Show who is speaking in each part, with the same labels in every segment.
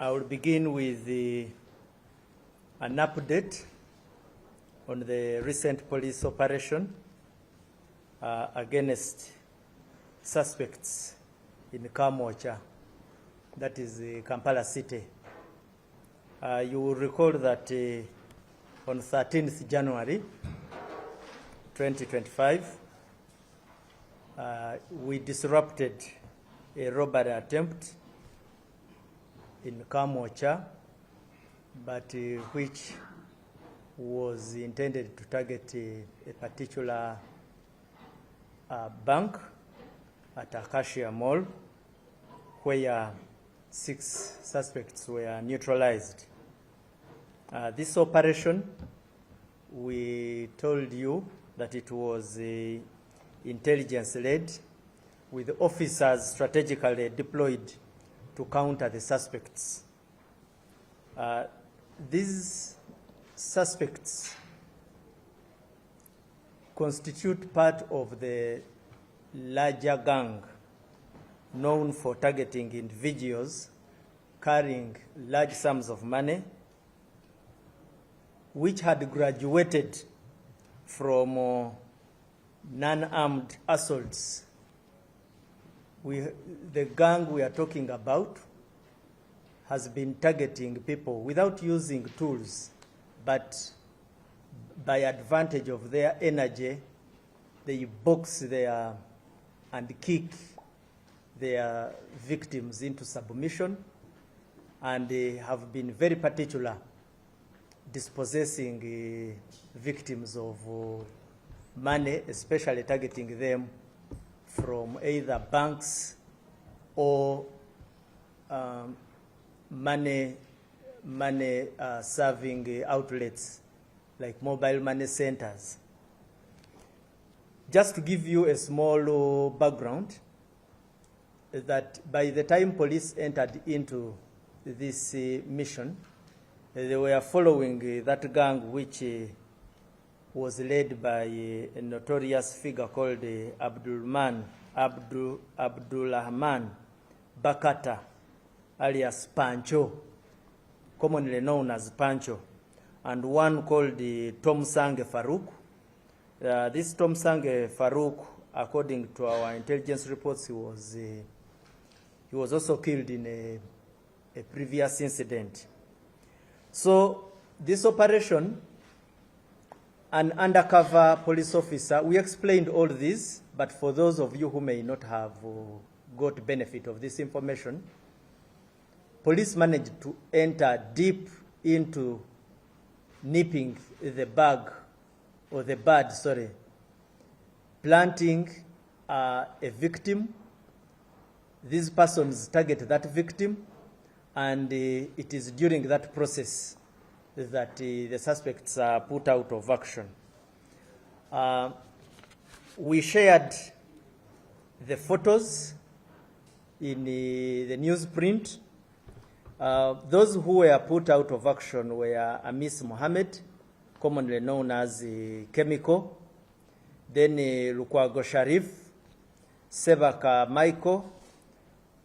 Speaker 1: I will begin with an update on the recent police operation against suspects in Kampala, that is Kampala city. You will recall that on 13th January 2025, we disrupted a robbery attempt in Kampala, but which was intended to target a particular bank at Acacia Mall, where 6 suspects were neutralized. This operation, we told you that it was intelligence-led, with officers strategically deployed to counter the suspects. These suspects constitute part of the larger gang known for targeting individuals carrying large sums of money, which had graduated from non-armed assaults. The gang we are talking about has been targeting people without using tools, but by advantage of their energy, they box their and kick their victims into submission, and they have been very particular dispossessing victims of money, especially targeting them from either banks or money serving outlets like mobile money centers. Just to give you a small background, that by the time police entered into this mission, they were following that gang, which was led by a notorious figure called Abdulrahman Bakata, alias Pancho, commonly known as Pancho, and one called Tom Sange Farouk. This Tom Sange Farouk, according to our intelligence reports, he was also killed in a previous incident. So this operation, an undercover police officer, we explained all this, but for those of you who may not have got benefit of this information, police managed to enter deep into nipping the bud, planting a victim. These persons target that victim, and it is during that process that the suspects are put out of action. We shared the photos in the newsprint. Those who were put out of action were Amis Mohammed, commonly known as Chemical, then Lukwago Sharif, Sebaka Michael,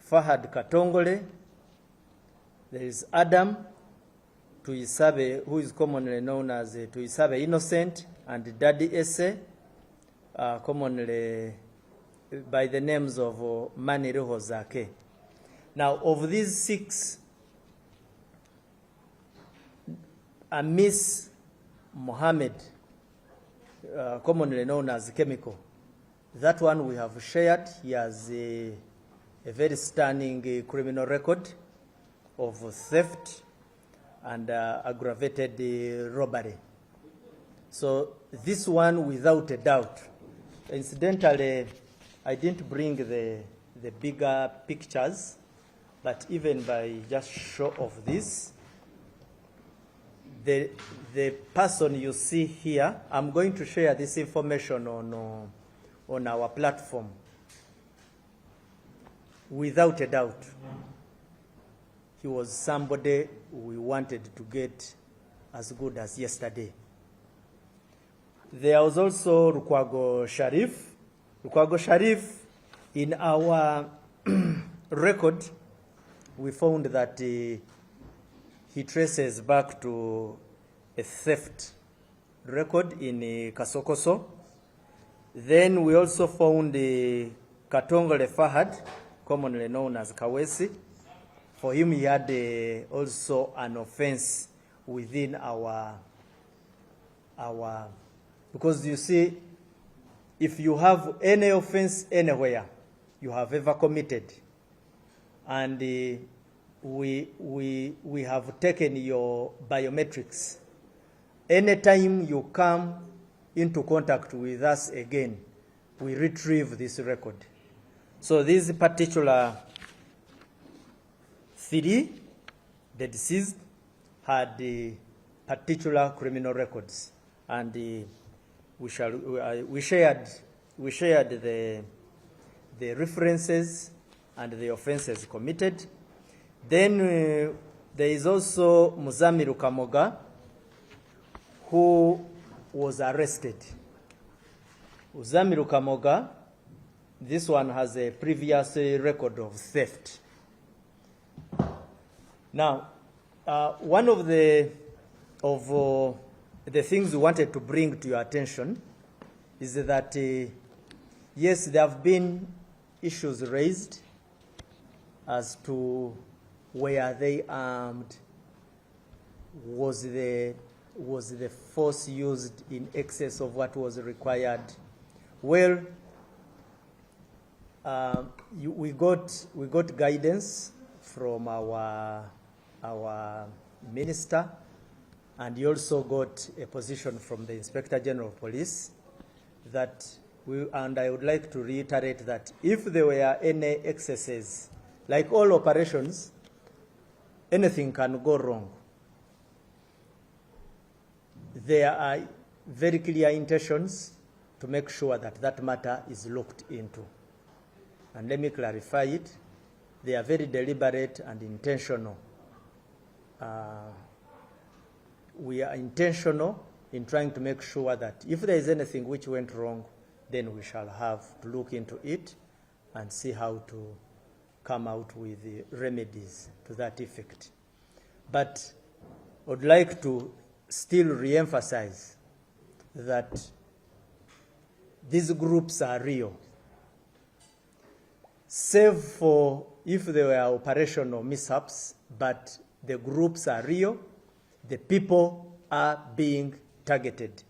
Speaker 1: Fahad Katongole, there is Adam Tuisabe, who is commonly known as Tuisabe Innocent, and Daddy Esse, commonly by the names of Mani Ruhozake. Now, of these 6, Amis Mohammed, commonly known as Chemical, that one we have shared. He has a very stunning criminal record of theft and aggravated robbery. So this one, without a doubt. Incidentally, I didn't bring the bigger pictures, but even by just show of this, the person you see here, I'm going to share this information on our platform. Without a doubt, he was somebody we wanted to get as good as yesterday. There was also Lukwago Sharif. Lukwago Sharif, in our record, we found that he traces back to a theft record in Kasokoso. Then we also found Katongole Fahad, commonly known as Kawesi. For him, he had also an offense within our, because you see, if you have any offense anywhere you have ever committed, and we have taken your biometrics, anytime you come into contact with us again, we retrieve this record. So this particular 3, the deceased, had particular criminal records, and we shared the references and the offenses committed. Then there is also Muzamiru Kamoga, who was arrested. Muzamiru Kamoga, this one has a previous record of theft. Now, one of the things we wanted to bring to your attention is that, yes, there have been issues raised as to were they armed, was the force used in excess of what was required. Well, we got guidance from our minister, and he also got a position from the Inspector General of Police that and I would like to reiterate that if there were any excesses, like all operations, anything can go wrong. There are very clear intentions to make sure that that matter is looked into. And let me clarify it. They are very deliberate and intentional. We are intentional in trying to make sure that if there is anything which went wrong, then we shall have to look into it and see how to come out with the remedies to that effect. But I would like to still re-emphasize that these groups are real, save for if there were operational mishaps, but the groups are real, the people are being targeted.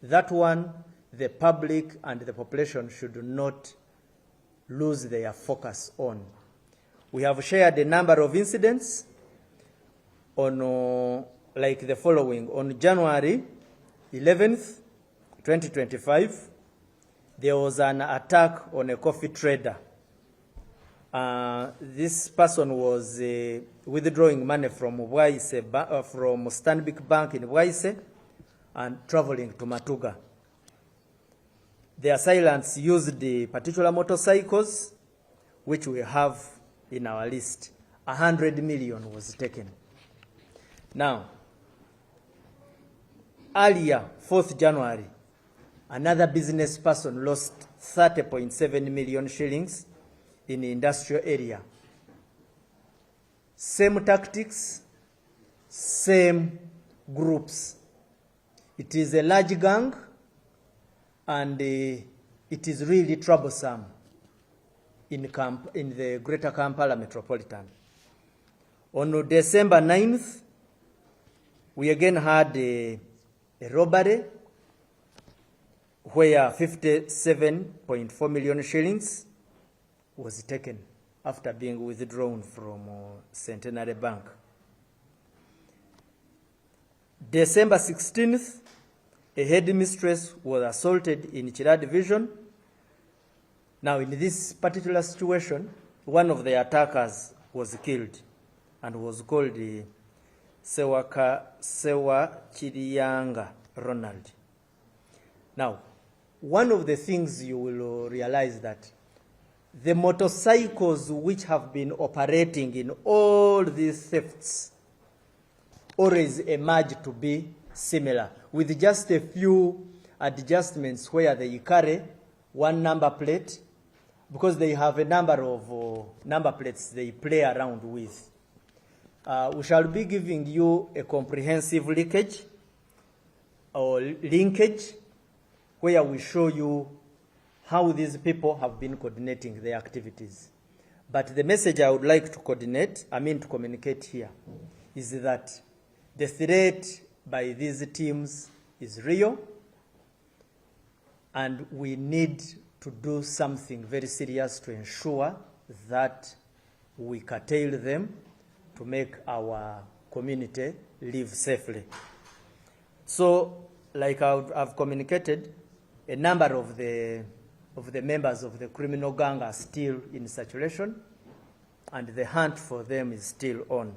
Speaker 1: That one, the public and the population should not lose their focus on. We have shared a number of incidents on like the following. On January 11th, 2025, there was an attack on a coffee trader. This person was withdrawing money from from Stanbic Bank in Bwaise and traveling to Matuga. The assailants used the particular motorcycles, which we have in our list. 100 million was taken. Now, earlier, 4th January, another business person lost 30.7 million shillings in the industrial area. Same tactics, same groups. It is a large gang, and it is really troublesome in the Greater Kampala Metropolitan. On December 9th, we again had a robbery where 57.4 million shillings was taken after being withdrawn from Centenary Bank. December 16th, a headmistress was assaulted in Chira Division. Now, in this particular situation, one of the attackers was killed and was called Sewa Chiriyanga Ronald. Now, one of the things you will realize that the motorcycles which have been operating in all these thefts always emerge to be similar, with just a few adjustments where they carry one number plate, because they have a number of number plates they play around with. We shall be giving you a comprehensive linkage where we show you how these people have been coordinating their activities. But the message I would like to communicate here is that the threat by these teams is real, and we need to do something very serious to ensure that we curtail them to make our community live safely. So, like I've communicated, a number of the members of the criminal gang are still in circulation, and the hunt for them is still on.